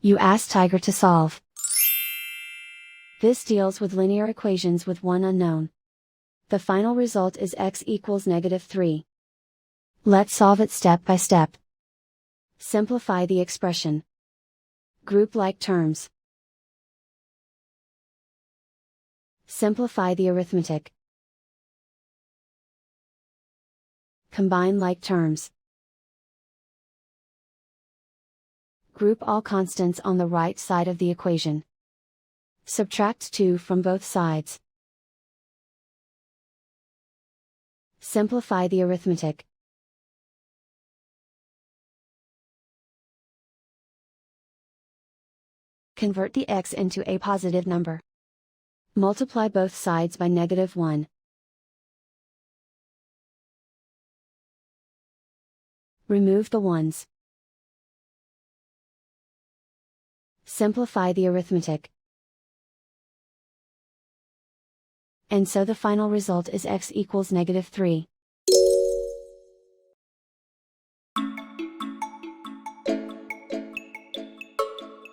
You ask Tiger to solve. This deals with linear equations with one unknown. The final result is x equals -3. Let's solve it step by step. Simplify the expression. Group like terms. Simplify the arithmetic. Combine like terms. Group all constants on the right side of the equation. Subtract 2 from both sides. Simplify the arithmetic. Convert the x into a positive number. Multiply both sides by -1. Remove the ones. Simplify the arithmetic. And so the final result is x equals -3.